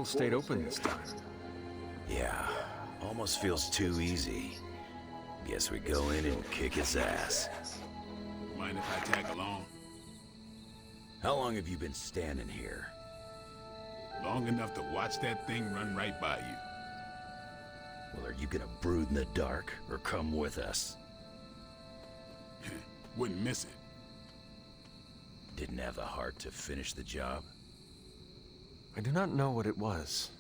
portal stayed open this time. Yeah, almost feels too easy. Guess we go in and kick its ass. Mind if I tag along? How long have you been standing here? Long enough to watch that thing run right by you. Well, are you gonna brood in the dark, or come with us? Wouldn't miss it. Didn't have the heart to finish the job? I do not know what it was.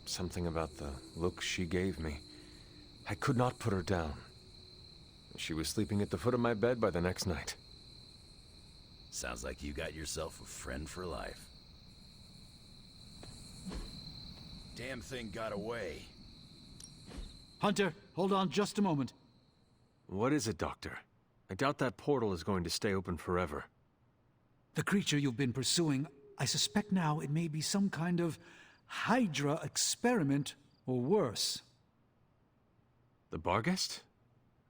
Something about the look she gave me. I could not put her down. She was sleeping at the foot of my bed by the next night. Sounds like you got yourself a friend for life. Damn thing got away. Hunter, hold on just a moment. What is it, Doctor? I doubt that portal is going to stay open forever. The creature you've been pursuing, I suspect now it may be some kind of Hydra experiment, or worse. The Barghest?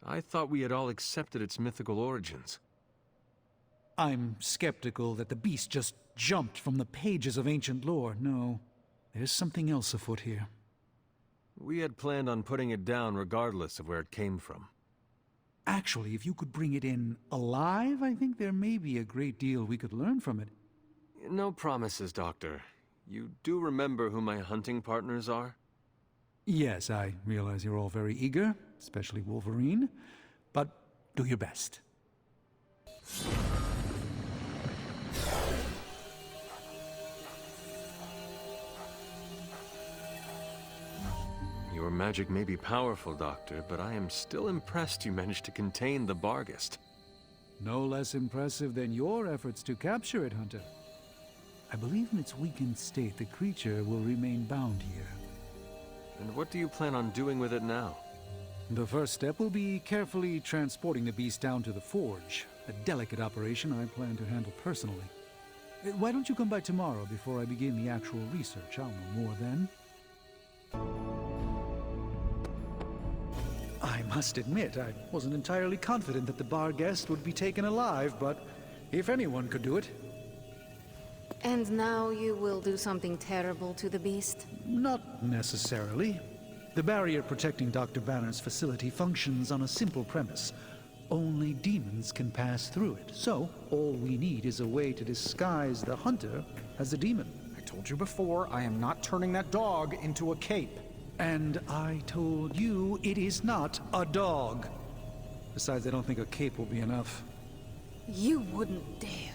I thought we had all accepted its mythical origins. I'm skeptical that the beast just jumped from the pages of ancient lore. No, there's something else afoot here. We had planned on putting it down regardless of where it came from. Actually, if you could bring it in alive, I think there may be a great deal we could learn from it. No promises, Doctor. You do remember who my hunting partners are? Yes, I realize you're all very eager, especially Wolverine, but do your best. Your magic may be powerful, Doctor, but I am still impressed you managed to contain the Barghest. No less impressive than your efforts to capture it, Hunter. I believe in its weakened state, the creature will remain bound here. And what do you plan on doing with it now? The first step will be carefully transporting the beast down to the forge, a delicate operation I plan to handle personally. Why don't you come by tomorrow before I begin the actual research? I'll know more then. I must admit, I wasn't entirely confident that the Barghest would be taken alive, but if anyone could do it... And now you will do something terrible to the beast? Not necessarily. The barrier protecting Dr. Banner's facility functions on a simple premise. Only demons can pass through it, so all we need is a way to disguise the hunter as a demon. I told you before, I am not turning that dog into a cape. And I told you it is not a dog. Besides, I don't think a cape will be enough. You wouldn't dare.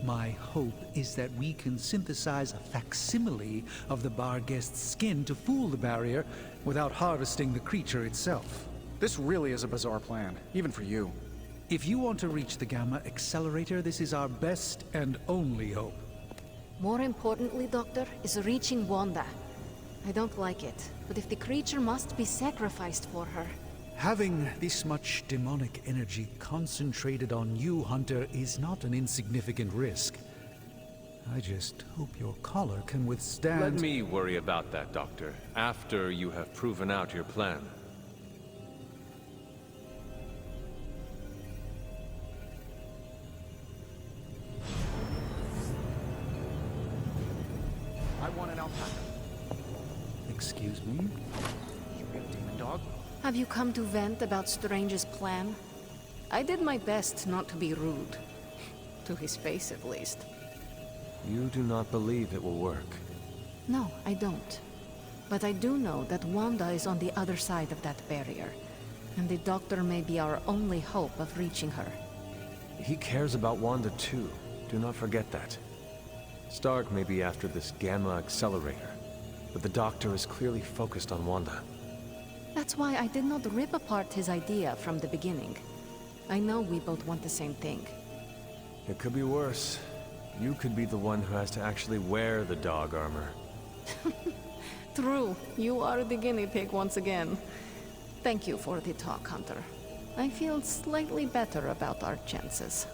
My hope is that we can synthesize a facsimile of the Barghest's skin to fool the barrier without harvesting the creature itself. This really is a bizarre plan, even for you. If you want to reach the Gamma Accelerator, this is our best and only hope. More importantly, Doctor, is reaching Wanda. I don't like it, but if the creature must be sacrificed for her... Having this much demonic energy concentrated on you, Hunter, is not an insignificant risk. I just hope your collar can withstand... Let me worry about that, Doctor, after you have proven out your plan. I want an alpaca. Excuse me? You real demon dog? Have you come to vent about Strange's plan? I did my best not to be rude. To his face, at least. You do not believe it will work. No, I don't. But I do know that Wanda is on the other side of that barrier. And the Doctor may be our only hope of reaching her. He cares about Wanda too. Do not forget that. Stark may be after this Gamma Accelerator, but the Doctor is clearly focused on Wanda. That's why I did not rip apart his idea from the beginning. I know we both want the same thing. It could be worse. You could be the one who has to actually wear the dog armor. True, you are the guinea pig once again. Thank you for the talk, Hunter. I feel slightly better about our chances.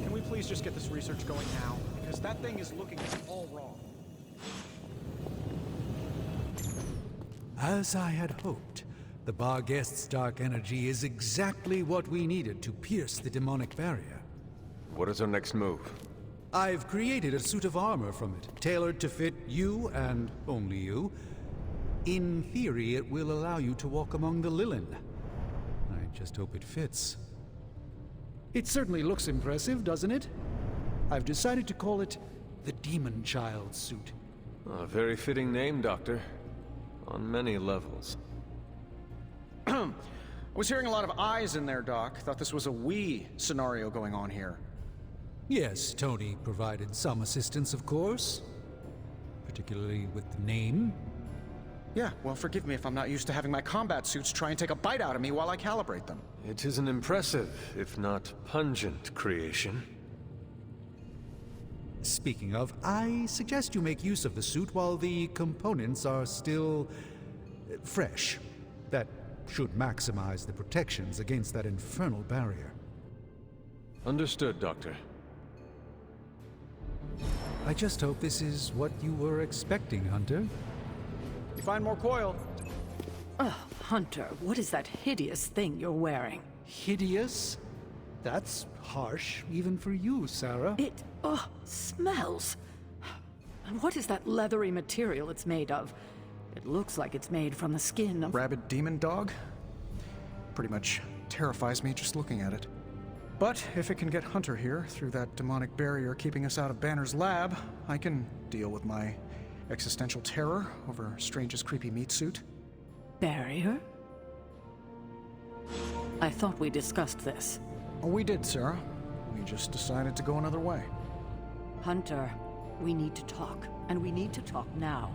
Can we please just get this research going now? Because that thing is looking all wrong. As I had hoped, the Barghest's dark energy is exactly what we needed to pierce the demonic barrier. What is our next move? I've created a suit of armor from it, tailored to fit you and only you. In theory, it will allow you to walk among the Lilin. I just hope it fits. It certainly looks impressive, doesn't it? I've decided to call it the Demon Child suit. A very fitting name, Doctor. On many levels. I was hearing a lot of eyes in there, Doc. Thought this was a we scenario going on here. Yes, Tony provided some assistance, of course. Particularly with the name. Yeah, well, forgive me if I'm not used to having my combat suits try and take a bite out of me while I calibrate them. It is an impressive, if not pungent, creation. Speaking of, I suggest you make use of the suit while the components are still fresh. That should maximize the protections against that infernal barrier. Understood, Doctor. I just hope this is what you were expecting, Hunter. You find more coil? Oh, Hunter, what is that hideous thing you're wearing? Hideous? That's harsh, even for you, Sarah. It, smells. And what is that leathery material it's made of? It looks like it's made from the skin of... Rabid demon dog? Pretty much terrifies me just looking at it. But if it can get Hunter here through that demonic barrier keeping us out of Banner's lab, I can deal with my existential terror over Strange's creepy meat suit. Barrier? I thought we discussed this. Oh, we did, Sarah. We just decided to go another way. Hunter, we need to talk, and we need to talk now.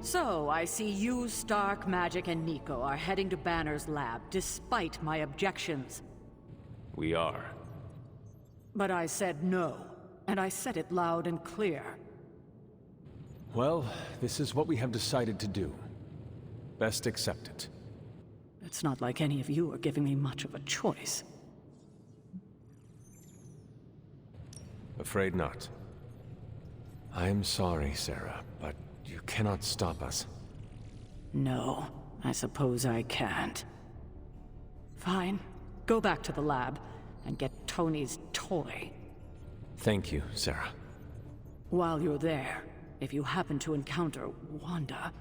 So, I see you, Stark, Magic, and Nico are heading to Banner's lab, despite my objections. We are. But I said no, and I said it loud and clear. Well, this is what we have decided to do. Best accept it. It's not like any of you are giving me much of a choice. Afraid not. I am sorry, Sarah, but you cannot stop us. No, I suppose I can't. Fine. Go back to the lab and get Tony's toy. Thank you, Sarah. While you're there, if you happen to encounter Wanda,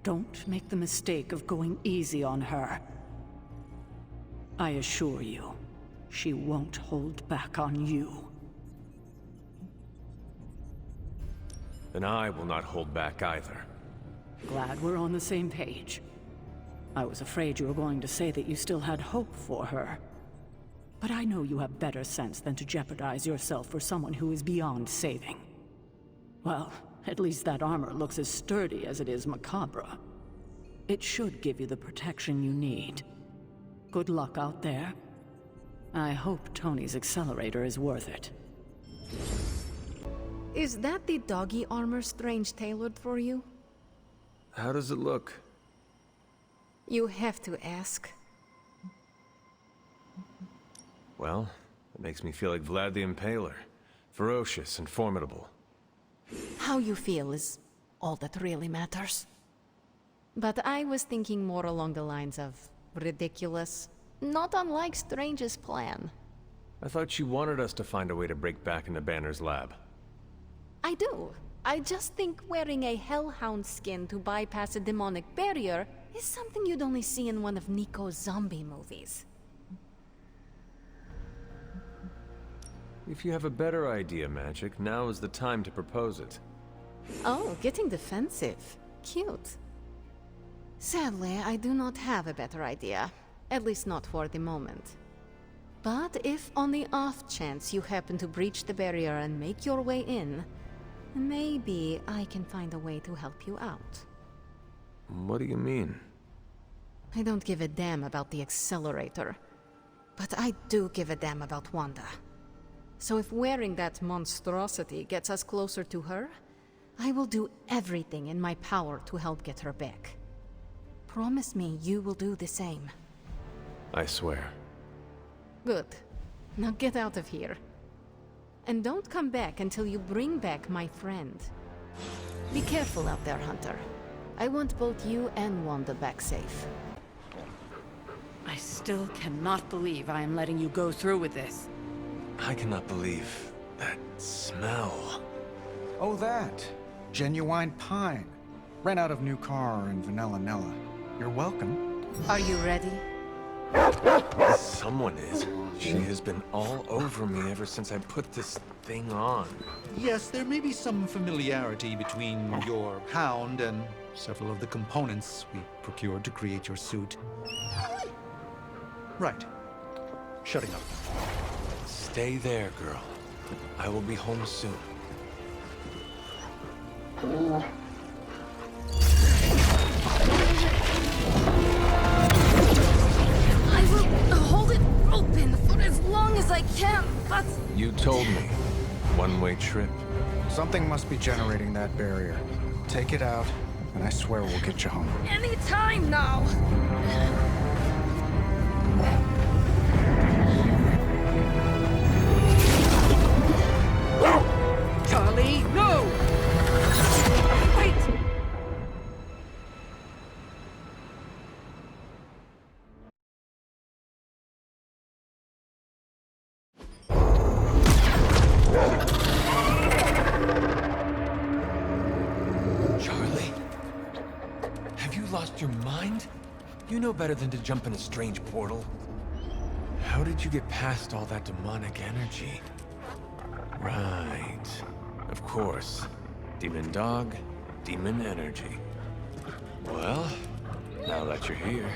don't make the mistake of going easy on her. I assure you, she won't hold back on you. Then I will not hold back either. Glad we're on the same page. I was afraid you were going to say that you still had hope for her. But I know you have better sense than to jeopardize yourself for someone who is beyond saving. Well, at least that armor looks as sturdy as it is macabre. It should give you the protection you need. Good luck out there. I hope Tony's accelerator is worth it. Is that the doggy armor Strange tailored for you? How does it look? You have to ask. Well, it makes me feel like Vlad the Impaler. Ferocious and formidable. How you feel is all that really matters. But I was thinking more along the lines of ridiculous, not unlike Strange's plan. I thought you wanted us to find a way to break back into Banner's lab. I do. I just think wearing a hellhound skin to bypass a demonic barrier is something you'd only see in one of Nico's zombie movies. If you have a better idea, Magic, now is the time to propose it. Oh, getting defensive. Cute. Sadly, I do not have a better idea. At least not for the moment. But if on the off chance you happen to breach the barrier and make your way in, maybe I can find a way to help you out. What do you mean? I don't give a damn about the accelerator. But I do give a damn about Wanda. So if wearing that monstrosity gets us closer to her, I will do everything in my power to help get her back. Promise me you will do the same. I swear. Good. Now get out of here. And don't come back until you bring back my friend. Be careful out there, Hunter. I want both you and Wanda back safe. I still cannot believe I am letting you go through with this. I cannot believe that smell. Oh, that. Genuine pine. Ran out of new car and Vanilla Nella. You're welcome. Are you ready? Someone is. She has been all over me ever since I put this thing on. Yes, there may be some familiarity between your hound and several of the components we procured to create your suit. Right. Shutting up. Stay there, girl. I will be home soon. I will hold it open for as long as I can, but... You told me. One-way trip. Something must be generating that barrier. Take it out, and I swear we'll get you home. Any time now! Charlie, no! Wait! Charlie? Have you lost your mind? You know better than to jump in a strange portal. How did you get past all that demonic energy? Right. Of course. Demon dog, demon energy. Well, now that you're here,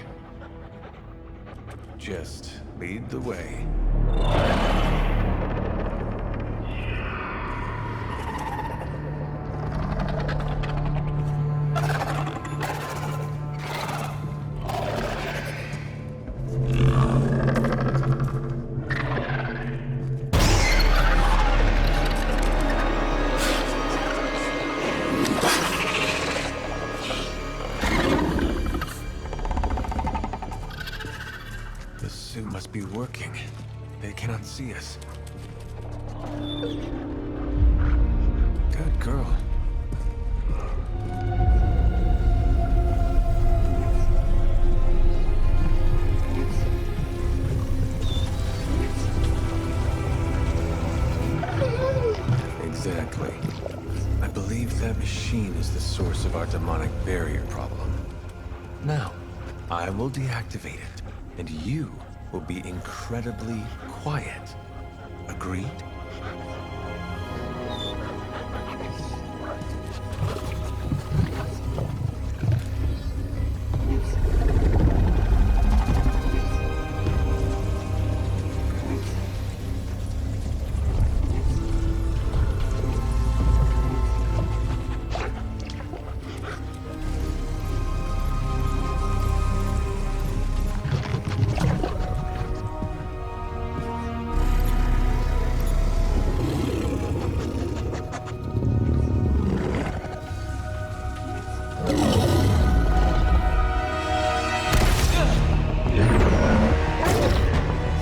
just lead the way. The suit must be working. They cannot see us. Good girl. Exactly. I believe that machine is the source of our demonic barrier problem. Now, I will deactivate it, and you will be incredibly quiet. Agreed?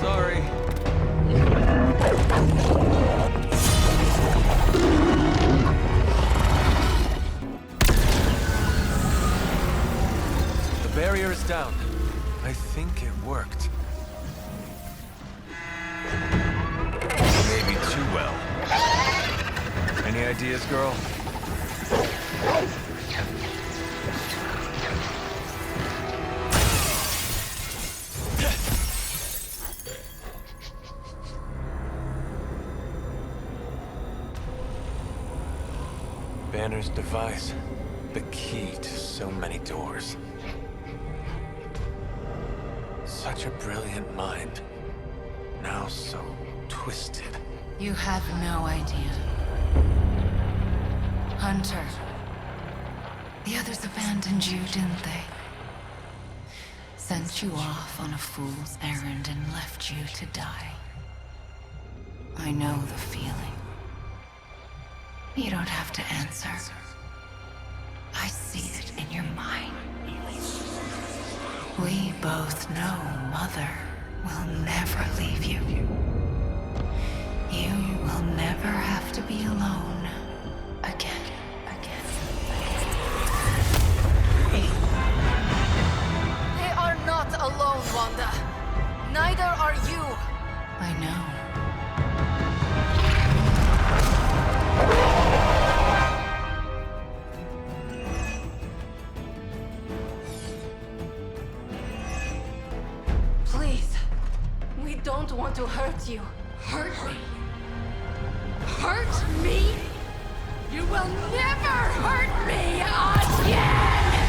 Sorry. The barrier is down. I think it worked. Maybe too well. Any ideas, girl? Banner's device. The key to so many doors. Such a brilliant mind. Now so twisted. You have no idea. Hunter. The others abandoned you, didn't they? Sent you off on a fool's errand and left you to die. I know the feeling. You don't have to answer. I see it in your mind. We both know Mother will never leave you. You will never have to be alone again. They are not alone, Wanda. Neither are you. I know. don't want to hurt you. Hurt me? Hurt me? You will never hurt me again!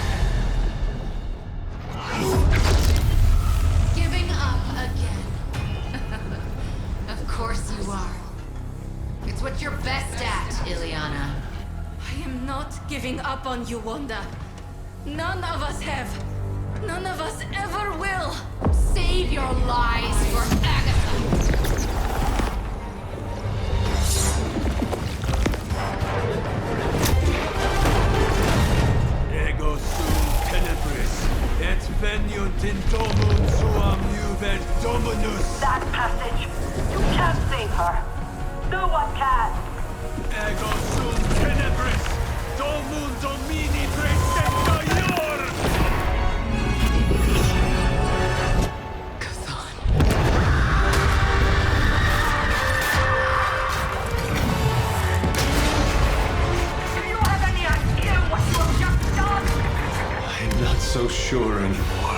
Giving up again. Of course you are. It's what you're best at, Ileana. I am not giving up on you, Wanda. None of us have. None of us ever will. Save your lies for Agatha. Ego sum tenebris, et veniunt in domum suam juvet dominus. That passage. You can't save her. No one can. Ego sum tenebris, domum domini praesecta ior. Do you have any idea what you have just done? I'm not so sure anymore.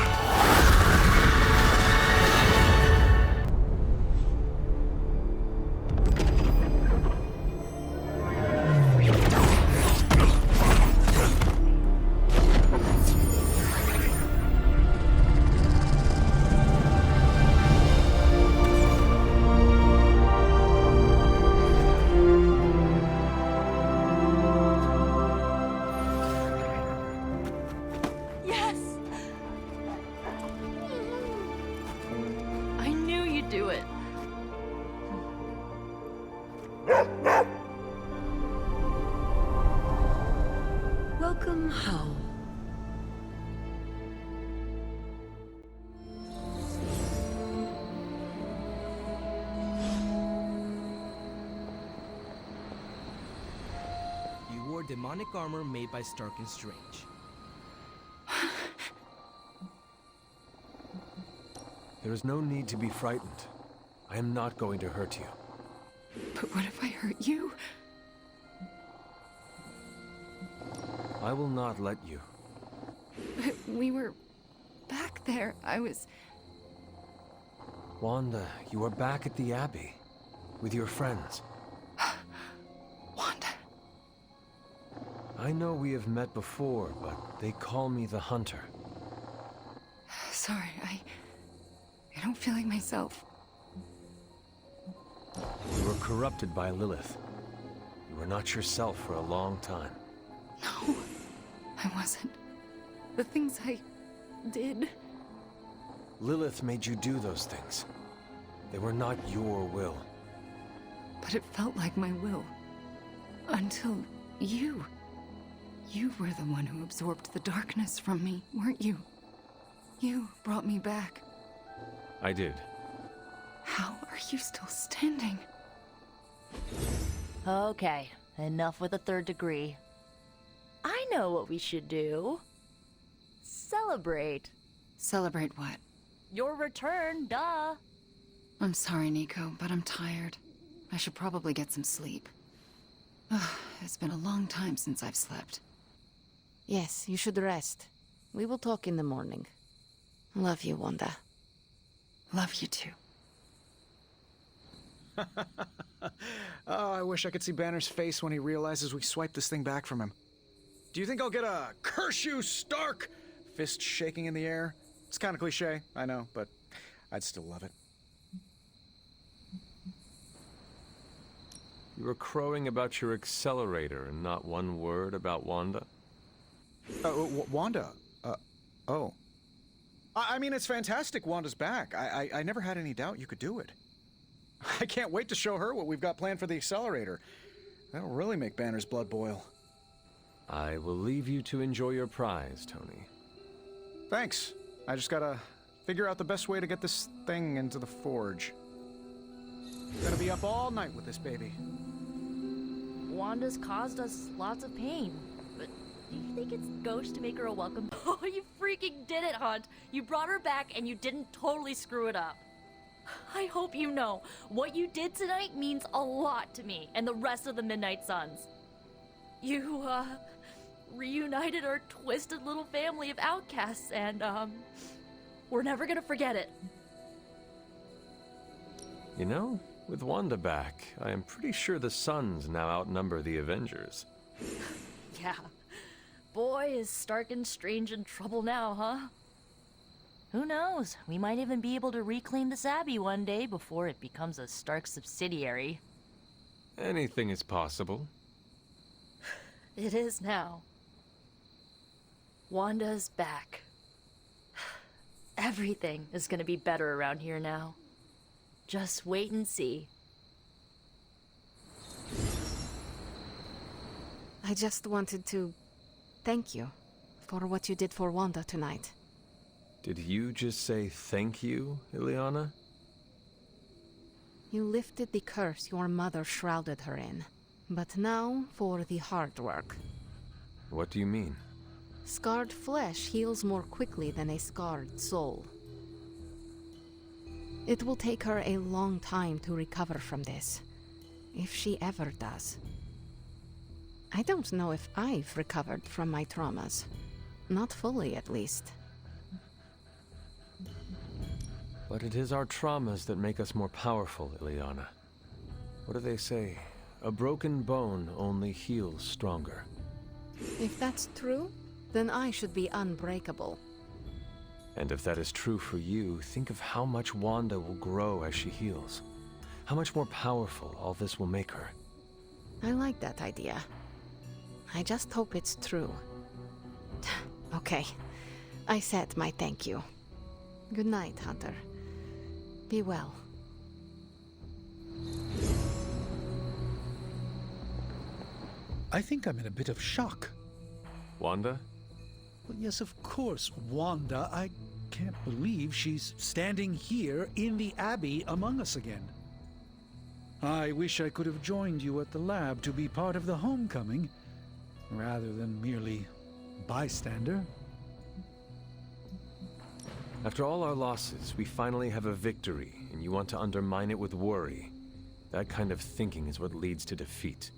Yes! I knew you'd do it. Welcome home. You wore demonic armor made by Stark and Strange. There is no need to be frightened. I am not going to hurt you. But what if I hurt you? I will not let you. But we were back there. I was... Wanda, you are back at the Abbey. With your friends. Wanda. I know we have met before, but they call me the Hunter. Sorry, I don't feel like myself. You were corrupted by Lilith. You were not yourself for a long time. No, I wasn't. The things I did... Lilith made you do those things. They were not your will. But it felt like my will. Until you. You were the one who absorbed the darkness from me, weren't you? You brought me back. I did. How are you still standing? Okay, enough with the third degree. I know what we should do. Celebrate. Celebrate what? Your return, duh. I'm sorry, Nico, but I'm tired. I should probably get some sleep. It's been a long time since I've slept. Yes, you should rest. We will talk in the morning. Love you, Wanda. Love you too. Oh, I wish I could see Banner's face when he realizes we swiped this thing back from him. Do you think I'll get a "Curse you, Stark" fist shaking in the air? It's kind of cliche, I know, but I'd still love it. You were crowing about your accelerator and not one word about Wanda? Wanda? Oh. I mean, it's fantastic Wanda's back. I never had any doubt you could do it. I can't wait to show her what we've got planned for the accelerator. That'll really make Banner's blood boil. I will leave you to enjoy your prize, Tony. Thanks. I just gotta figure out the best way to get this thing into the forge. Gonna be up all night with this baby. Wanda's caused us lots of pain, but do you think it's gauche to make her a welcome? Oh, you freaking did it, Hunt! You brought her back and you didn't totally screw it up. I hope you know, what you did tonight means a lot to me and the rest of the Midnight Suns. You, reunited our twisted little family of outcasts, and, we're never gonna forget it. You know, with Wanda back, I am pretty sure the Suns now outnumber the Avengers. Yeah. Boy, is Stark and Strange in trouble now, huh? Who knows? We might even be able to reclaim this Abbey one day before it becomes a Stark subsidiary. Anything is possible. It is now. Wanda's back. Everything is gonna be better around here now. Just wait and see. I just wanted to thank you for what you did for Wanda tonight. Did you just say thank you, Ileana? You lifted the curse your mother shrouded her in. But now for the hard work. What do you mean? Scarred flesh heals more quickly than a scarred soul. It will take her a long time to recover from this, if she ever does. I don't know if I've recovered from my traumas. Not fully, at least. But it is our traumas that make us more powerful, Ileana. What do they say? A broken bone only heals stronger. If that's true, then I should be unbreakable. And if that is true for you, think of how much Wanda will grow as she heals. How much more powerful all this will make her. I like that idea. I just hope it's true. Okay, I said my thank you. Good night, Hunter. Be well. I think I'm in a bit of shock. Wanda? Well, yes, of course, Wanda. I can't believe she's standing here in the Abbey among us again. I wish I could have joined you at the lab to be part of the homecoming, rather than merely bystander. After all our losses, we finally have a victory, and you want to undermine it with worry. That kind of thinking is what leads to defeat.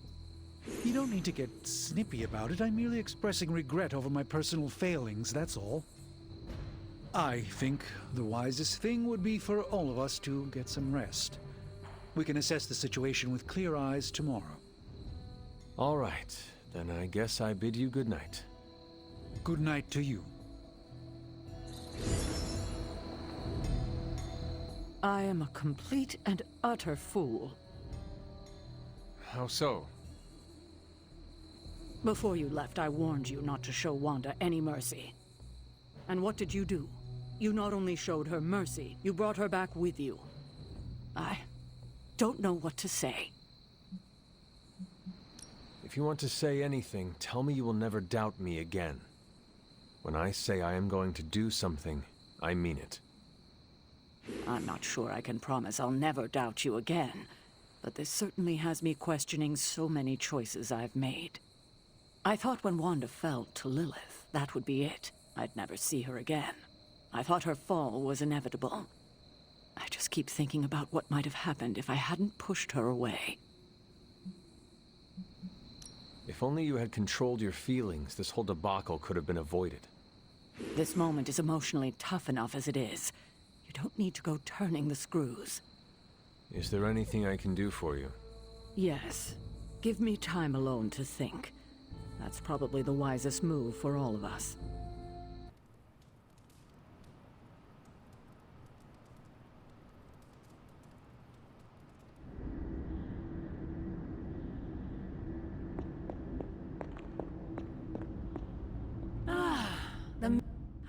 You don't need to get snippy about it. I'm merely expressing regret over my personal failings, that's all. I think the wisest thing would be for all of us to get some rest. We can assess the situation with clear eyes tomorrow. All right, then I guess I bid you good night. Good night to you. I am a complete and utter fool. How so? Before you left, I warned you not to show Wanda any mercy. And what did you do? You not only showed her mercy, you brought her back with you. I don't know what to say. If you want to say anything, tell me you will never doubt me again. When I say I am going to do something, I mean it. I'm not sure I can promise I'll never doubt you again, but this certainly has me questioning so many choices I've made. I thought when Wanda fell to Lilith, that would be it. I'd never see her again. I thought her fall was inevitable. I just keep thinking about what might have happened if I hadn't pushed her away. If only you had controlled your feelings, this whole debacle could have been avoided. This moment is emotionally tough enough as it is. You don't need to go turning the screws. Is there anything I can do for you? Yes. Give me time alone to think. That's probably the wisest move for all of us.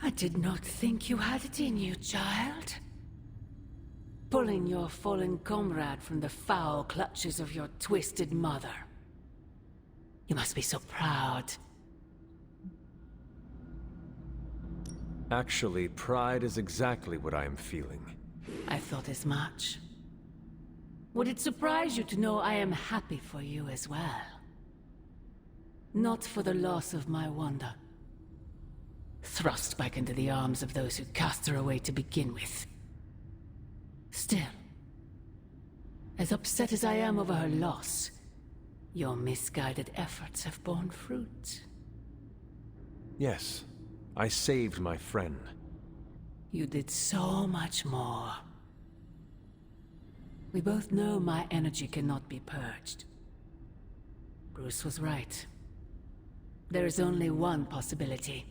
I did not think you had it in you, child. Pulling your fallen comrade from the foul clutches of your twisted mother. You must be so proud. Actually, pride is exactly what I am feeling. I thought as much. Would it surprise you to know I am happy for you as well? Not for the loss of my Wanda. Thrust back into the arms of those who cast her away to begin with. Still, as upset as I am over her loss, your misguided efforts have borne fruit. Yes, I saved my friend. You did so much more. We both know my energy cannot be purged. Bruce was right. There is only one possibility.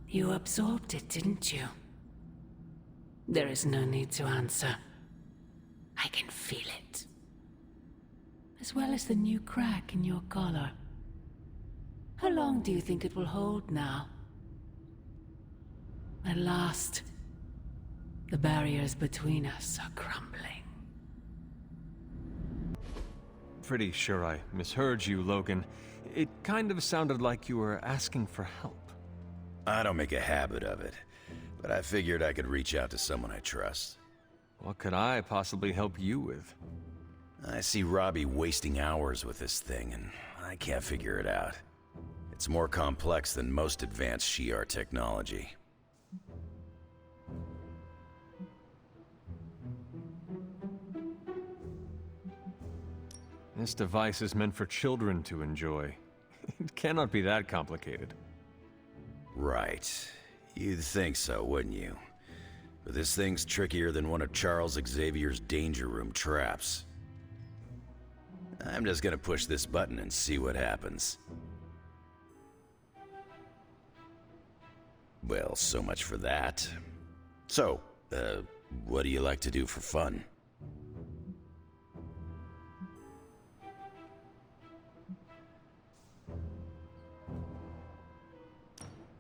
You absorbed it, didn't you? There is no need to answer. I can feel it. As well as the new crack in your collar. How long do you think it will hold now? At last, the barriers between us are crumbling. Pretty sure I misheard you, Logan. It kind of sounded like you were asking for help. I don't make a habit of it, but I figured I could reach out to someone I trust. What could I possibly help you with? I see Robbie wasting hours with this thing, and I can't figure it out. It's more complex than most advanced Shi'ar technology. This device is meant for children to enjoy. It cannot be that complicated. Right. You'd think so, wouldn't you? But this thing's trickier than one of Charles Xavier's Danger Room traps. I'm just gonna push this button and see what happens. Well, so much for that. So, what do you like to do for fun?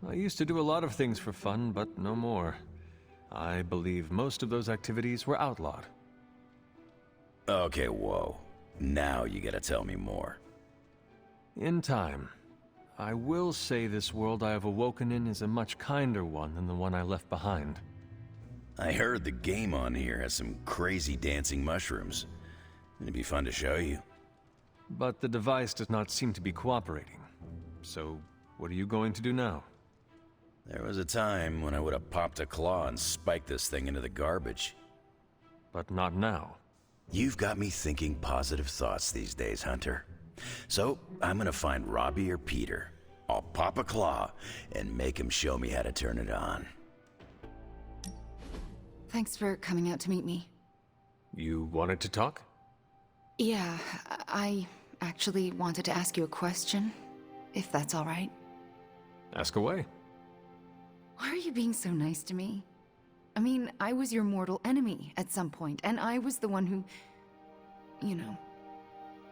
I used to do a lot of things for fun, but no more. I believe most of those activities were outlawed. Okay, whoa. Now you gotta tell me more. In time. I will say this world I have awoken in is a much kinder one than the one I left behind. I heard the game on here has some crazy dancing mushrooms. It'd be fun to show you. But the device does not seem to be cooperating. So, what are you going to do now? There was a time when I would have popped a claw and spiked this thing into the garbage. But not now. You've got me thinking positive thoughts these days, Hunter. So, I'm gonna find Robbie or Peter. I'll pop a claw and make him show me how to turn it on. Thanks for coming out to meet me. You wanted to talk? Yeah, I actually wanted to ask you a question, if that's all right. Ask away. Why are you being so nice to me? I mean, I was your mortal enemy at some point, and I was the one who... you know,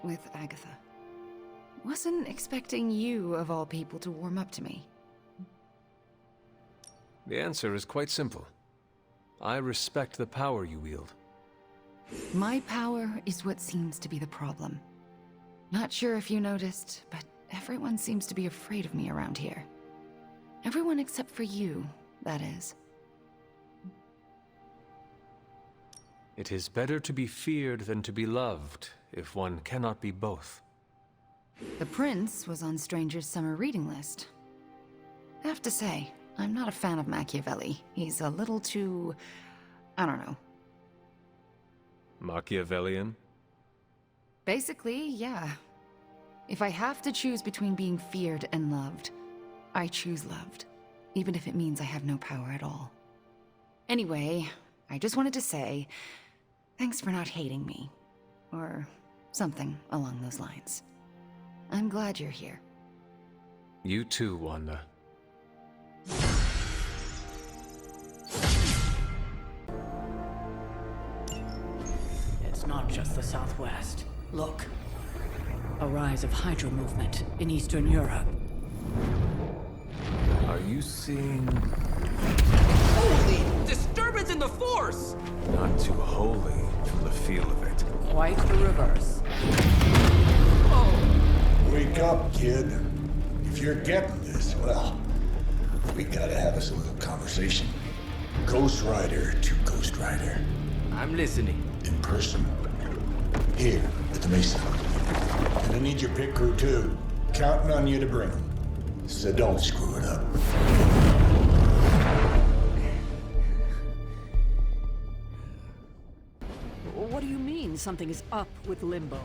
with Agatha. Wasn't expecting you, of all people, to warm up to me. The answer is quite simple. I respect the power you wield. My power is what seems to be the problem. Not sure if you noticed, but everyone seems to be afraid of me around here. Everyone except for you, that is. It is better to be feared than to be loved, if one cannot be both. The Prince was on Stranger's summer reading list. I have to say, I'm not a fan of Machiavelli. He's a little too... I don't know. Machiavellian? Basically, yeah. If I have to choose between being feared and loved, I choose loved, even if it means I have no power at all. Anyway, I just wanted to say, thanks for not hating me. Or something along those lines. I'm glad you're here. You too, Wanda. It's not just the Southwest. Look. A rise of Hydra movement in Eastern Europe. Are you seeing... Holy disturbance in the Force! Not too holy from the feel of it. Quite the reverse. Wake up, kid. If you're getting this, well, we gotta have us a little conversation. Ghost Rider to Ghost Rider. I'm listening. In person. Here, at the Mesa. And I need your pit crew too. Counting on you to bring them. So don't screw it up. What do you mean something is up with Limbo?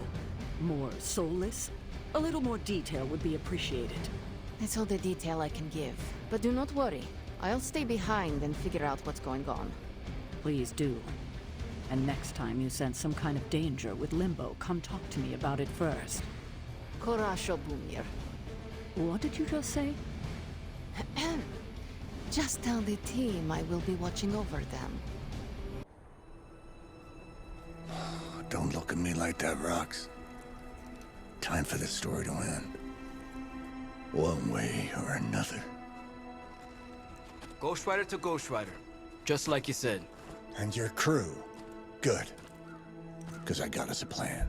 More soulless? A little more detail would be appreciated. That's all the detail I can give. But do not worry. I'll stay behind and figure out what's going on. Please do. And next time you sense some kind of danger with Limbo, come talk to me about it first. Korasho Bumir. What did you just say? Just tell the team I will be watching over them. Don't look at me like that, Rox. Time for this story to end. One way or another. Ghost Rider to Ghost Rider. Just like you said. And your crew. Good. Because I got us a plan.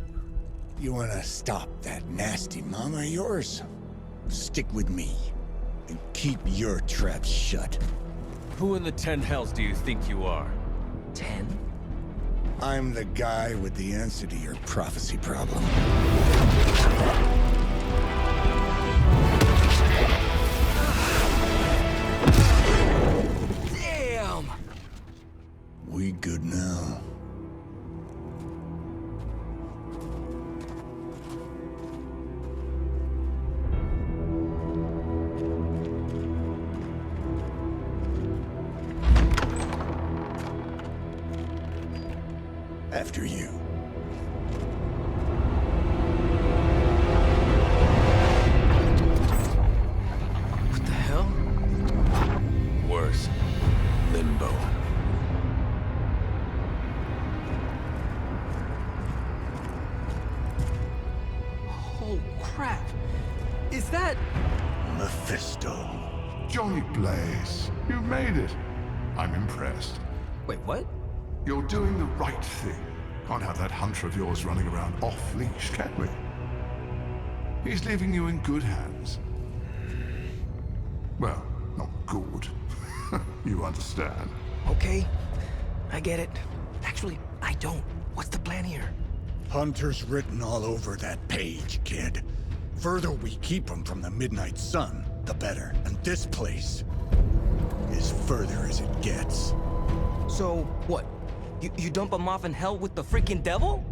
You wanna stop that nasty mama of yours? Stick with me. And keep your traps shut. Who in the 10 hells do you think you are? 10? I'm the guy with the answer to your prophecy problem. Damn! We good now? After you. What the hell? Worse. Limbo. Oh, crap. Is that... Mephisto. Johnny Blaze, you made it. I'm impressed. Wait, what? You're doing the right thing. Can't have that hunter of yours running around off-leash, can we? He's leaving you in good hands. Well, not good. You understand. Okay, I get it. Actually, I don't. What's the plan here? Hunter's written all over that page, kid. Further we keep him from the Midnight Sun, the better. And this place is further as it gets. So, what? You dump him off in hell with the freaking devil?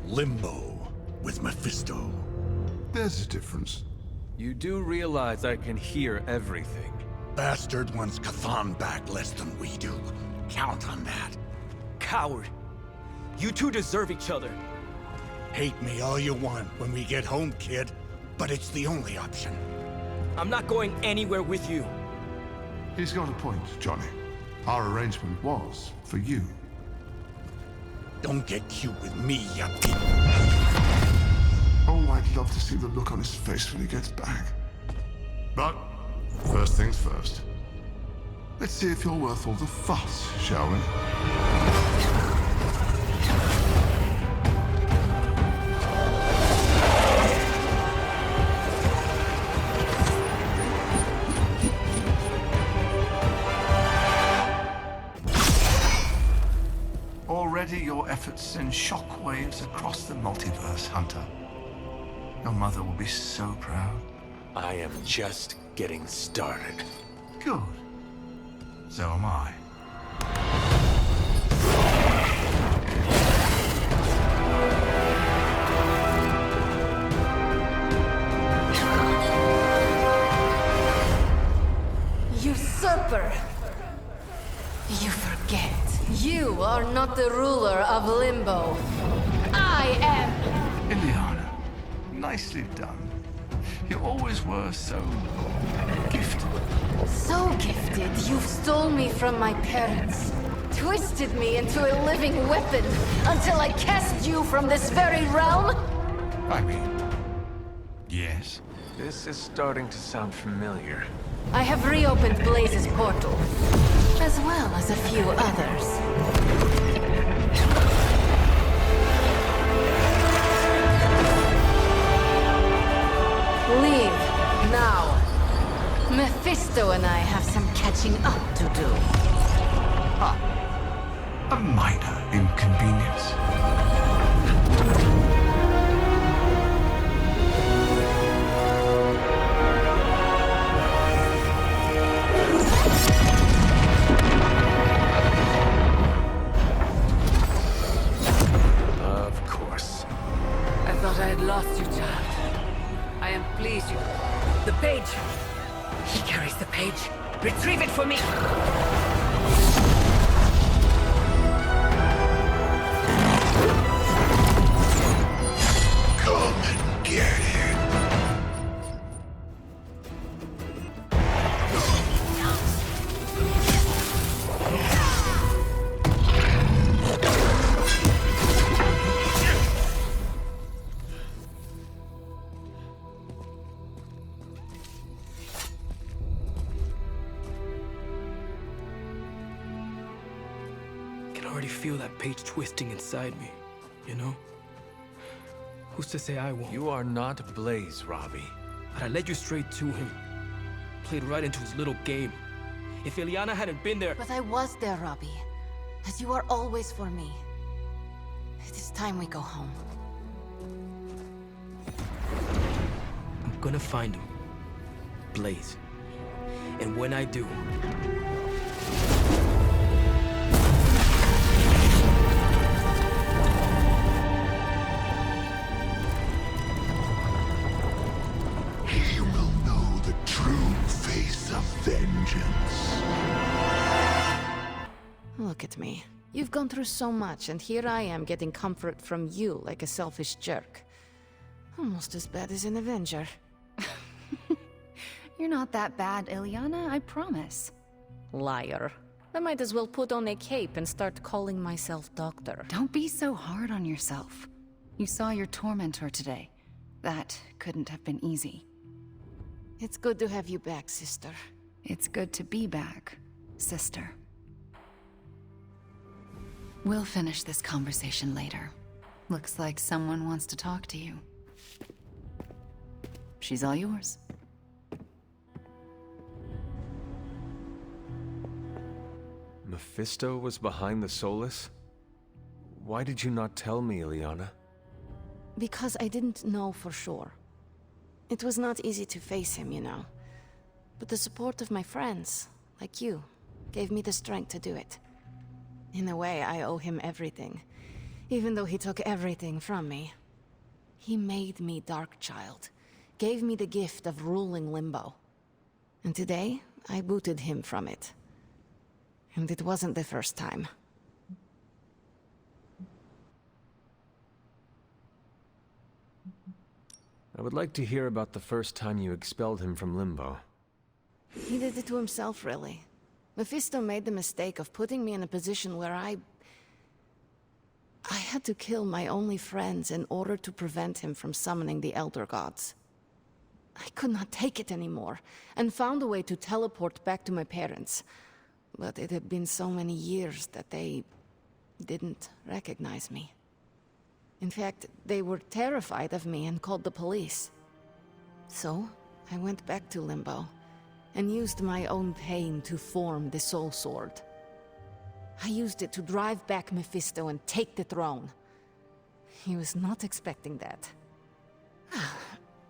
Limbo with Mephisto. There's a difference. You do realize I can hear everything. Bastard wants Cathan back less than we do. Count on that. Coward. You two deserve each other. Hate me all you want when we get home, kid. But it's the only option. I'm not going anywhere with you. He's got a point, Johnny. Our arrangement was for you. Don't get cute with me, you pig. Oh, I'd love to see the look on his face when he gets back. But, first things first. Let's see if you're worth all the fuss, shall we? Already your efforts send shockwaves across the multiverse, Hunter. Your mother will be so proud. I am just getting started. Good. So am I. Usurper! You forget. You are not the ruler of Limbo. I am! Ileana, nicely done. You always were so gifted. So gifted, you've stole me from my parents. Twisted me into a living weapon until I cast you from this very realm? I mean, yes. This is starting to sound familiar. I have reopened Blaze's portal, as well as a few others. Leave, now. Mephisto and I have some catching up to do. A minor inconvenience. Of course. I thought I had lost you, child. I am pleased you... The page! He carries the page. Retrieve it for me! already feel that page twisting inside me, you know? Who's to say I won't? You are not Blaze, Robbie. But I led you straight to him. Played right into his little game. If Ilyana hadn't been there... But I was there, Robbie. As you are always for me. It is time we go home. I'm gonna find him. Blaze. And when I do... He will know the true face of vengeance. Look at me. You've gone through so much, and here I am getting comfort from you like a selfish jerk. Almost as bad as an Avenger. You're not that bad, Ilyana, I promise. Liar. I might as well put on a cape and start calling myself Doctor. Don't be so hard on yourself. You saw your tormentor today. That couldn't have been easy. It's good to have you back, sister. It's good to be back, sister. We'll finish this conversation later. Looks like someone wants to talk to you. She's all yours. Mephisto was behind the Solus? Why did you not tell me, Ilyana? Because I didn't know for sure. It was not easy to face him, you know. But the support of my friends, like you, gave me the strength to do it. In a way, I owe him everything, even though he took everything from me. He made me Darkchild, gave me the gift of ruling Limbo. And today, I booted him from it. And it wasn't the first time. I would like to hear about the first time you expelled him from Limbo. He did it to himself, really. Mephisto made the mistake of putting me in a position where I had to kill my only friends in order to prevent him from summoning the Elder Gods. I could not take it anymore, and found a way to teleport back to my parents. But it had been so many years that they didn't recognize me. In fact, they were terrified of me and called the police. So, I went back to Limbo, and used my own pain to form the Soul Sword. I used it to drive back Mephisto and take the throne. He was not expecting that.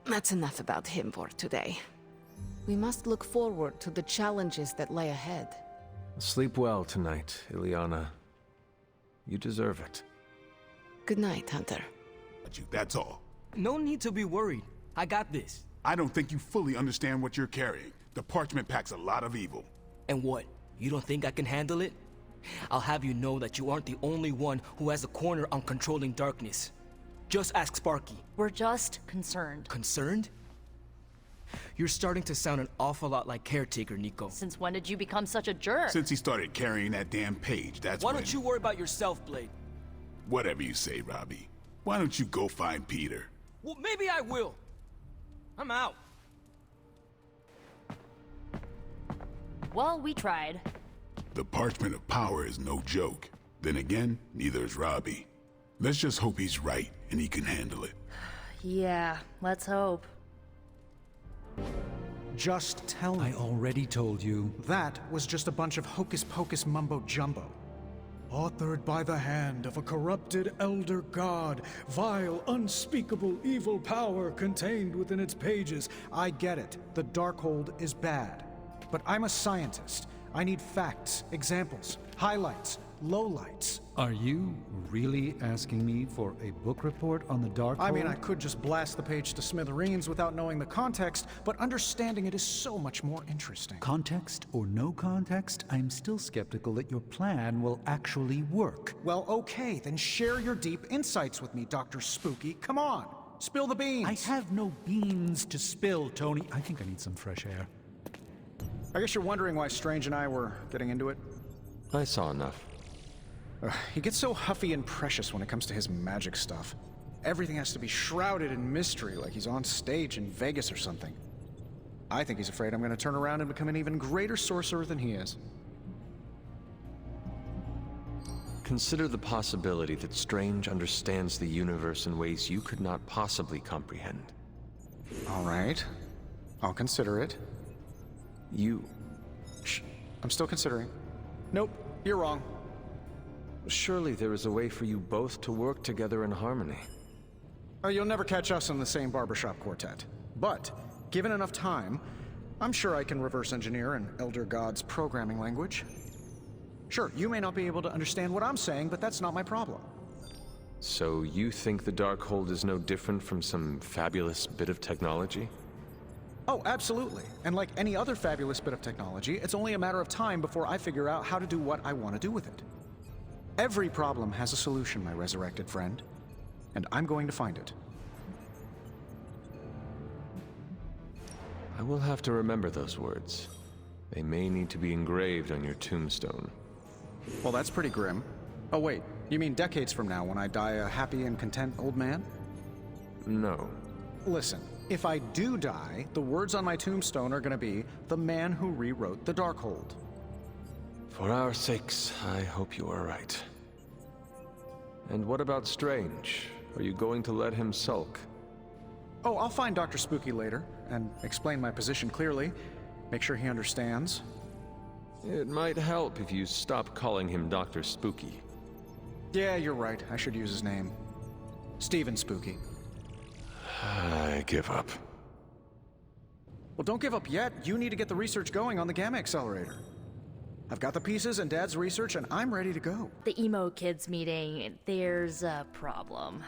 That's enough about him for today. We must look forward to the challenges that lay ahead. Sleep well tonight, Ilyana. You deserve it. Good night, Hunter. That's all. No need to be worried. I got this. I don't think you fully understand what you're carrying. The parchment packs a lot of evil. And what? You don't think I can handle it? I'll have you know that you aren't the only one who has a corner on controlling darkness. Just ask Sparky. We're just concerned. Concerned? You're starting to sound an awful lot like Caretaker, Nico. Since when did you become such a jerk? Since he started carrying that damn page, that's Why don't you worry about yourself, Blade? Whatever you say, Robbie. Why don't you go find Peter? Well, maybe I will. I'm out. Well, we tried. The Parchment of Power is no joke. Then again, neither is Robbie. Let's just hope he's right and he can handle it. Yeah, let's hope. Just tell me. I already told you. That was just a bunch of hocus-pocus mumbo-jumbo. Authored by the hand of a corrupted elder god, vile, unspeakable evil power contained within its pages. I get it. The Darkhold is bad. But I'm a scientist. I need facts, examples, highlights, lowlights. Are you really asking me for a book report on the Darkhold? I mean, I could just blast the page to smithereens without knowing the context, but understanding it is so much more interesting. Context or no context, I'm still skeptical that your plan will actually work. Well, okay, then share your deep insights with me, Dr. Spooky. Come on, spill the beans. I have no beans to spill, Tony. I think I need some fresh air. I guess you're wondering why Strange and I were getting into it? I saw enough. He gets so huffy and precious when it comes to his magic stuff. Everything has to be shrouded in mystery, like he's on stage in Vegas or something. I think he's afraid I'm going to turn around and become an even greater sorcerer than he is. Consider the possibility that Strange understands the universe in ways you could not possibly comprehend. All right. I'll consider it. You... Shh. I'm still considering. Nope, you're wrong. Surely there is a way for you both to work together in harmony. Oh, you'll never catch us in the same barbershop quartet. But, given enough time, I'm sure I can reverse engineer an Elder God's programming language. Sure, you may not be able to understand what I'm saying, but that's not my problem. So you think the Darkhold is no different from some fabulous bit of technology? Oh, absolutely. And like any other fabulous bit of technology, it's only a matter of time before I figure out how to do what I want to do with it. Every problem has a solution, my resurrected friend. And I'm going to find it. I will have to remember those words. They may need to be engraved on your tombstone. Well, that's pretty grim. Oh wait, you mean decades from now when I die a happy and content old man? No. Listen, if I do die, the words on my tombstone are gonna be, "The man who rewrote the Darkhold." For our sakes, I hope you are right. And what about Strange? Are you going to let him sulk? Oh, I'll find Dr. Spooky later, and explain my position clearly. Make sure he understands. It might help if you stop calling him Dr. Spooky. Yeah, you're right. I should use his name. Stephen Spooky. I give up. Well, don't give up yet. You need to get the research going on the Gamma Accelerator. I've got the pieces and Dad's research, and I'm ready to go. The emo kids meeting, there's a problem.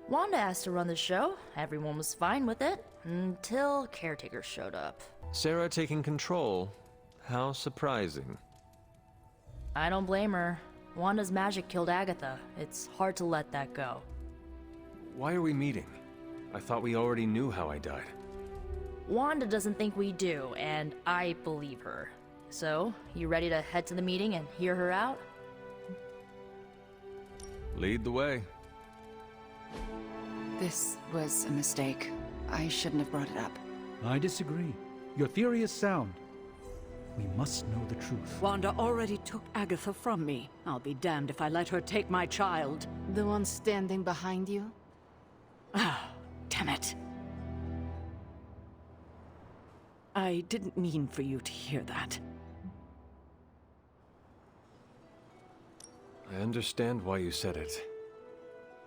Wanda asked to run the show. Everyone was fine with it, until Caretaker showed up. Sarah taking control. How surprising. I don't blame her. Wanda's magic killed Agatha. It's hard to let that go. Why are we meeting? I thought we already knew how I died. Wanda doesn't think we do, and I believe her. So, you ready to head to the meeting and hear her out? Lead the way. This was a mistake. I shouldn't have brought it up. I disagree. Your theory is sound. We must know the truth. Wanda already took Agatha from me. I'll be damned if I let her take my child. The one standing behind you? Ah, damn it. I didn't mean for you to hear that. I understand why you said it.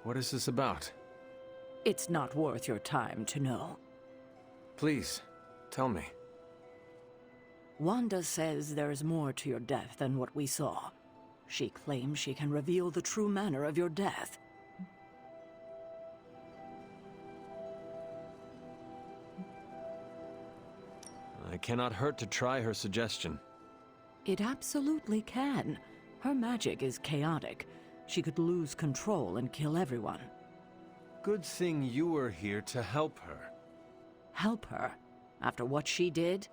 What is this about? It's not worth your time to know. Please, tell me. Wanda says there's more to your death than what we saw. She claims she can reveal the true manner of your death. I cannot hurt to try her suggestion. It absolutely can. Her magic is chaotic. She could lose control and kill everyone. Good thing you were here to help her. Help her? After what she did?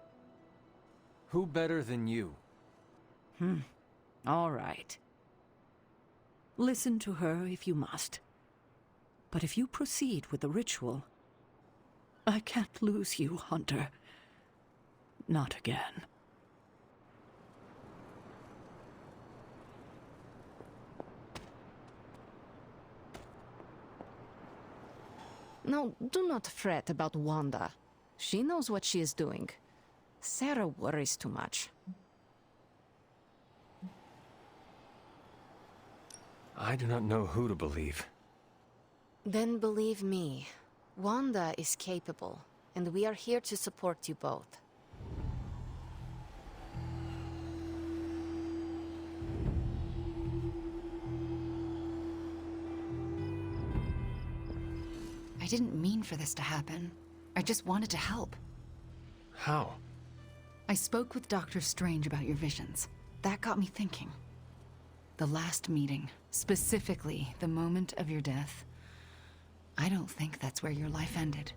Who better than you? All right. Listen to her if you must. But if you proceed with the ritual, I can't lose you, Hunter. Not again. No, do not fret about Wanda. She knows what she is doing. Sarah worries too much. I do not know who to believe. Then believe me. Wanda is capable, and we are here to support you both. I didn't mean for this to happen. I just wanted to help. How? I spoke with Dr. Strange about your visions. That got me thinking. The last meeting, specifically the moment of your death. I don't think that's where your life ended.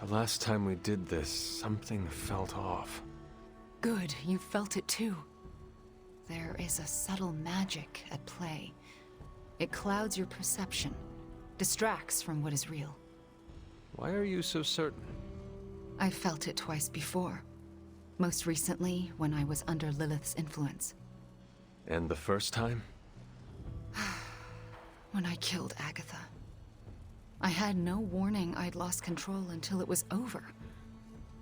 The last time we did this, something felt off. Good, you felt it too. There is a subtle magic at play. It clouds your perception, distracts from what is real. Why are you so certain? I felt it twice before. Most recently, when I was under Lilith's influence. And the first time? When I killed Agatha. I had no warning I'd lost control until it was over.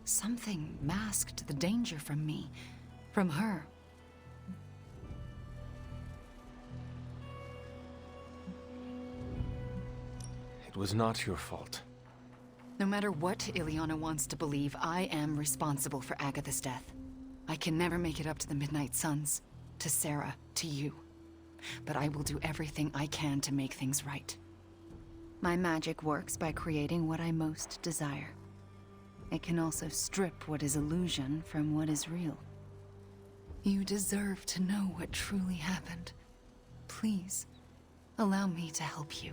Something masked the danger from me, from her. It was not your fault. No matter what Ileana wants to believe, I am responsible for Agatha's death. I can never make it up to the Midnight Suns, to Sarah, to you. But I will do everything I can to make things right. My magic works by creating what I most desire. It can also strip what is illusion from what is real. You deserve to know what truly happened. Please, allow me to help you.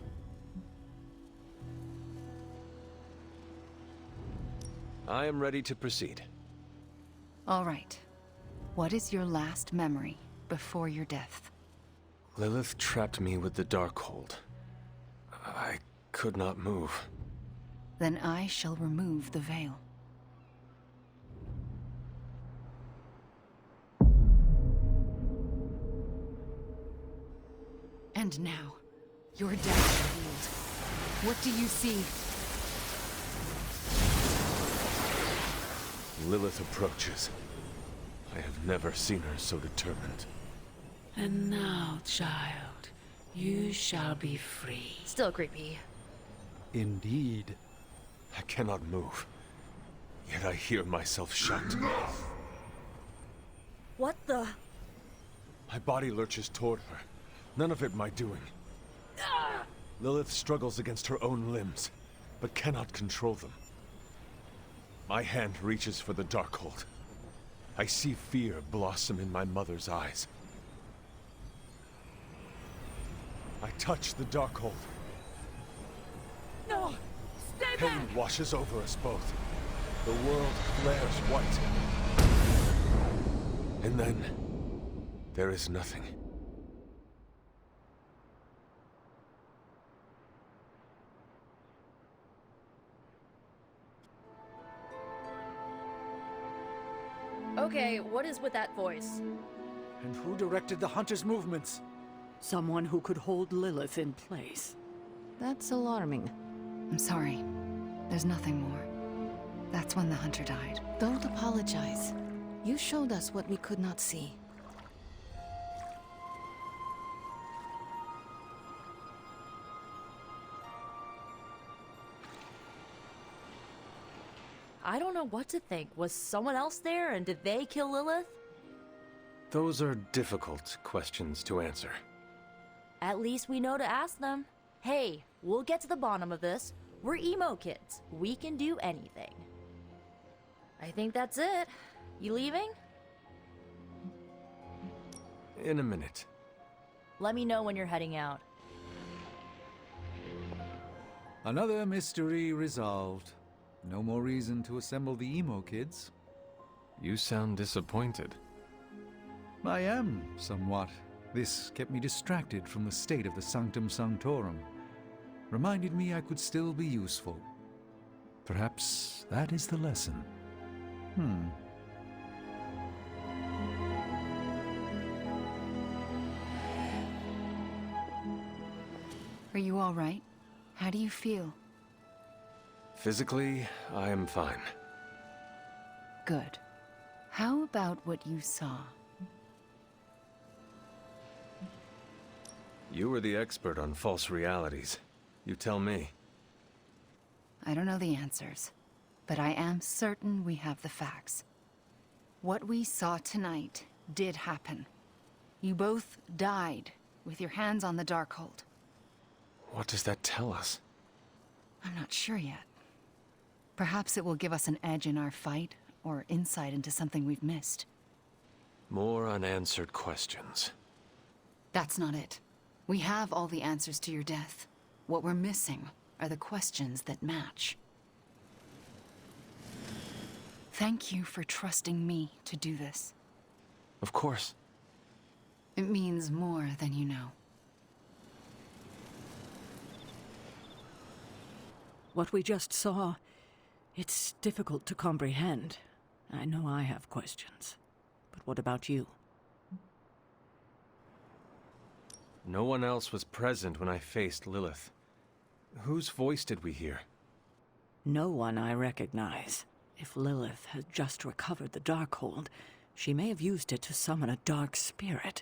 I am ready to proceed. All right. What is your last memory before your death? Lilith trapped me with the Darkhold. I could not move. Then I shall remove the veil. And now, your death revealed. What do you see? Lilith approaches. I have never seen her so determined. And now, child, you shall be free. Still creepy. Indeed. I cannot move. Yet I hear myself shout. What the? My body lurches toward her. None of it my doing. Lilith struggles against her own limbs, but cannot control them. My hand reaches for the Darkhold. I see fear blossom in my mother's eyes. I touch the Darkhold. No! Stay Pain back! washes over us both. The world flares white. And then, there is nothing. Okay, what is with that voice? And who directed the hunter's movements? Someone who could hold Lilith in place. That's alarming. I'm sorry. There's nothing more. That's when the hunter died. Don't apologize. You showed us what we could not see. I don't know what to think. Was someone else there and did they kill Lilith? Those are difficult questions to answer. At least we know to ask them. Hey, we'll get to the bottom of this. We're emo kids. We can do anything. I think that's it. You leaving? In a minute. Let me know when you're heading out. Another mystery resolved. No more reason to assemble the emo kids. You sound disappointed. I am, somewhat. This kept me distracted from the state of the Sanctum Sanctorum. Reminded me I could still be useful. Perhaps that is the lesson. Are you all right? How do you feel? Physically, I am fine. Good. How about what you saw? You were the expert on false realities. You tell me. I don't know the answers, but I am certain we have the facts. What we saw tonight did happen. You both died with your hands on the Darkhold. What does that tell us? I'm not sure yet. Perhaps it will give us an edge in our fight, or insight into something we've missed. More unanswered questions. That's not it. We have all the answers to your death. What we're missing are the questions that match. Thank you for trusting me to do this. Of course. It means more than you know. What we just saw, it's difficult to comprehend. I know I have questions. But what about you? No one else was present when I faced Lilith. Whose voice did we hear? No one I recognize. If Lilith had just recovered the Darkhold, she may have used it to summon a dark spirit.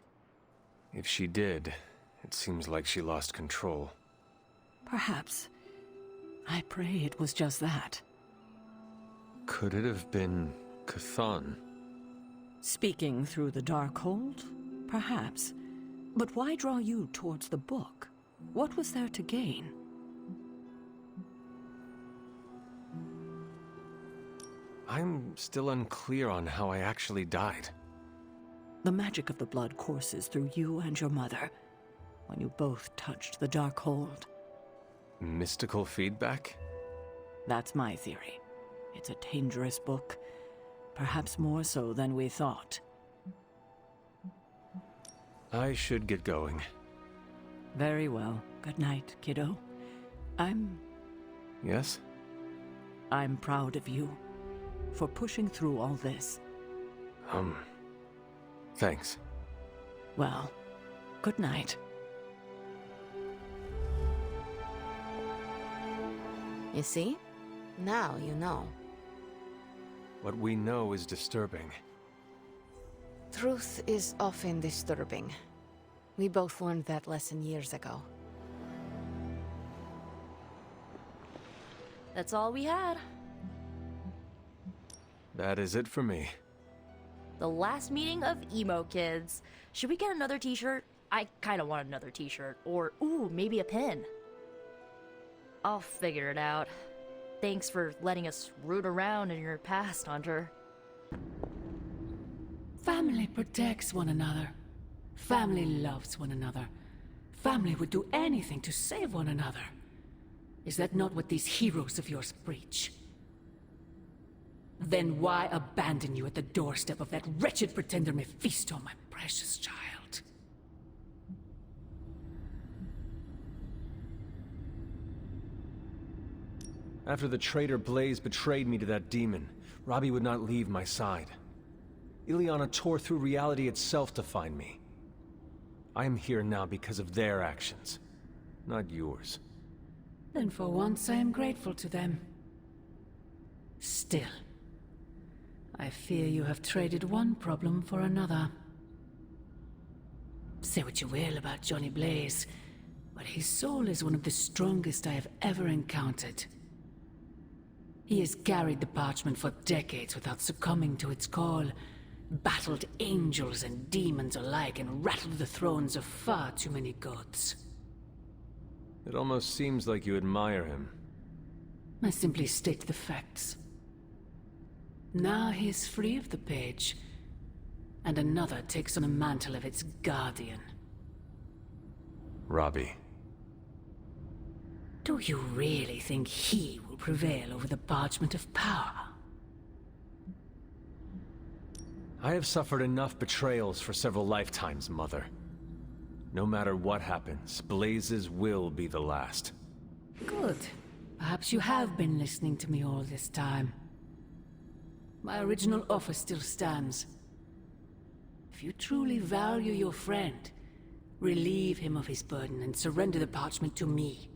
If she did, it seems like she lost control. Perhaps. I pray it was just that. Could it have been Chthon? Speaking through the Darkhold? Perhaps. But why draw you towards the book? What was there to gain? I'm still unclear on how I actually died. The magic of the blood courses through you and your mother when you both touched the Darkhold. Mystical feedback? That's my theory. It's a dangerous book. Perhaps more so than we thought. I should get going. Very well. Good night, kiddo. Yes? I'm proud of you for pushing through all this. Thanks. Well, good night. You see? Now you know. What we know is disturbing. Truth is often disturbing. We both learned that lesson years ago. That's all we had. That is it for me. The last meeting of emo kids. Should we get another t-shirt? I kinda want another t-shirt. Or, ooh, maybe a pin. I'll figure it out. Thanks for letting us root around in your past, Hunter. Family protects one another. Family loves one another. Family would do anything to save one another. Is that not what these heroes of yours preach? Then why abandon you at the doorstep of that wretched pretender Mephisto, my precious child? After the traitor Blaze betrayed me to that demon, Robbie would not leave my side. Ileana tore through reality itself to find me. I am here now because of their actions, not yours. Then for once I am grateful to them. Still, I fear you have traded one problem for another. Say what you will about Johnny Blaze, but his soul is one of the strongest I have ever encountered. He has carried the parchment for decades without succumbing to its call, battled angels and demons alike, and rattled the thrones of far too many gods. It almost seems like you admire him. I simply state the facts. Now he is free of the page, and another takes on the mantle of its guardian. Robbie. Do you really think he will prevail over the parchment of power? I have suffered enough betrayals for several lifetimes, Mother. No matter what happens, Blaze's will be the last. Good. Perhaps you have been listening to me all this time. My original offer still stands. If you truly value your friend, relieve him of his burden and surrender the parchment to me.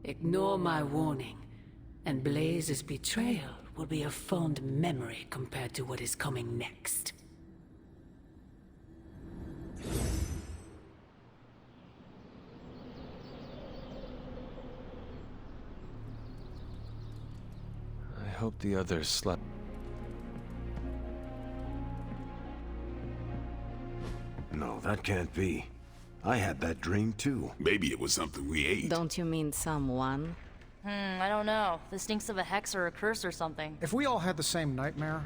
Ignore my warning, and Blaze's betrayal will be a fond memory compared to what is coming next. I hope the others slept. No, that can't be. I had that dream too. Maybe it was something we ate. Don't you mean someone? I don't know. This stinks of a hex or a curse or something. If we all had the same nightmare,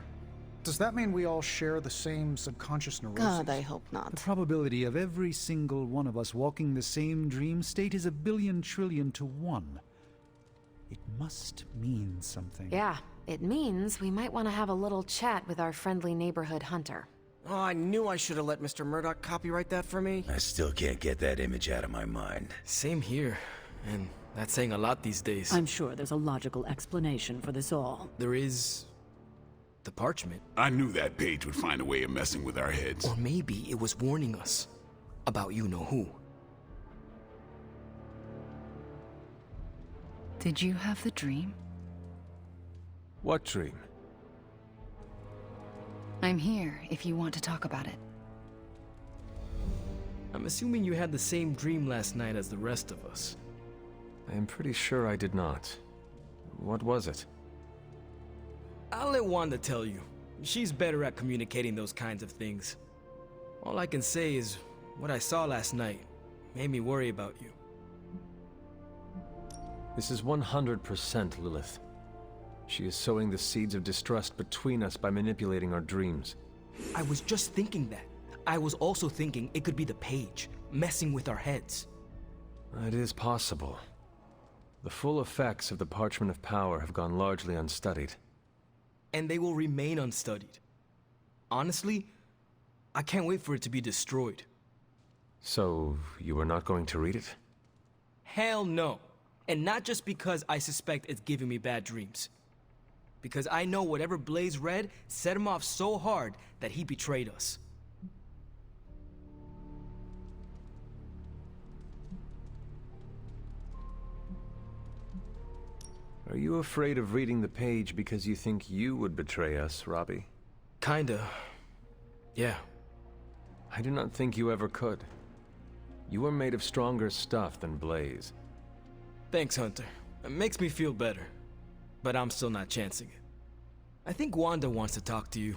does that mean we all share the same subconscious neurosis? God, I hope not. The probability of every single one of us walking the same dream state is 1 billion trillion to 1. It must mean something. Yeah, it means we might want to have a little chat with our friendly neighborhood hunter. Oh, I knew I should have let Mr. Murdoch copyright that for me. I still can't get that image out of my mind. Same here. And That's saying a lot these days. I'm sure there's a logical explanation for this all. There is... the parchment. I knew that page would find a way of messing with our heads. Or maybe it was warning us about you-know-who. Did you have the dream? What dream? I'm here if you want to talk about it. I'm assuming you had the same dream last night as the rest of us. I am pretty sure I did not. What was it? I'll let Wanda tell you. She's better at communicating those kinds of things. All I can say is, what I saw last night made me worry about you. This is 100% Lilith. She is sowing the seeds of distrust between us by manipulating our dreams. I was just thinking that. I was also thinking it could be the page, messing with our heads. It is possible. The full effects of the Parchment of Power have gone largely unstudied. And they will remain unstudied. Honestly, I can't wait for it to be destroyed. So, you are not going to read it? Hell no. And not just because I suspect it's giving me bad dreams. Because I know whatever Blaze read set him off so hard that he betrayed us. Are you afraid of reading the page because you think you would betray us, Robbie? Kinda. Yeah. I do not think you ever could. You are made of stronger stuff than Blaze. Thanks, Hunter. It makes me feel better. But I'm still not chancing it. I think Wanda wants to talk to you.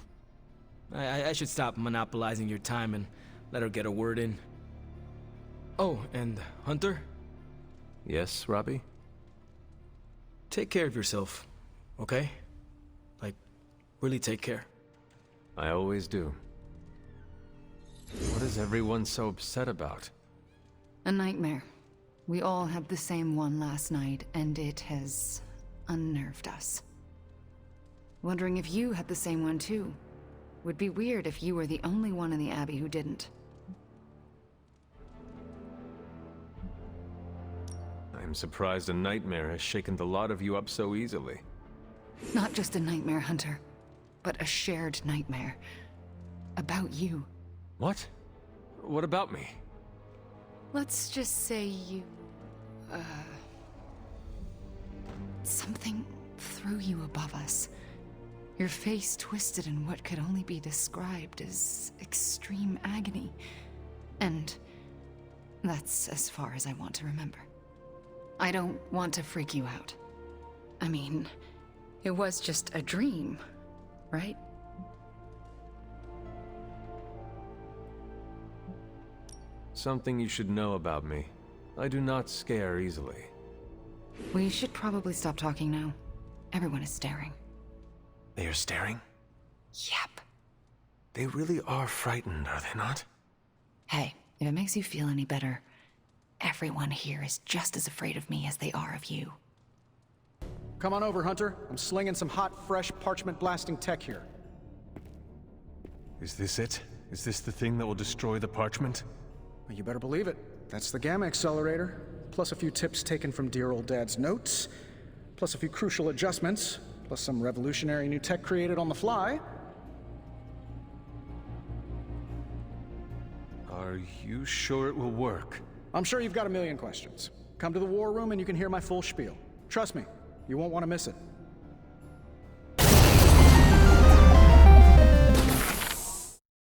I should stop monopolizing your time and let her get a word in. Oh, and Hunter? Yes, Robbie? Take care of yourself, okay? Like, really take care. I always do. What is everyone so upset about? A nightmare. We all had the same one last night, and it has unnerved us. Wondering if you had the same one too. Would be weird if you were the only one in the Abbey who didn't. I'm surprised a nightmare has shaken the lot of you up so easily. Not just a nightmare, Hunter, but a shared nightmare. About you. What? What about me? Let's just say you... something threw you above us. Your face twisted in what could only be described as extreme agony. And that's as far as I want to remember. I don't want to freak you out. I mean, it was just a dream, right? Something you should know about me. I do not scare easily. We should probably stop talking now. Everyone is staring. They are staring? Yep. They really are frightened, are they not? Hey, if it makes you feel any better, everyone here is just as afraid of me as they are of you. Come on over, Hunter. I'm slinging some hot, fresh parchment blasting tech here. Is this it? Is this the thing that will destroy the parchment? Well, you better believe it. That's the Gamma Accelerator, plus a few tips taken from dear old Dad's notes, plus a few crucial adjustments, plus some revolutionary new tech created on the fly. Are you sure it will work? I'm sure you've got a million questions. Come to the war room and you can hear my full spiel. Trust me, you won't want to miss it.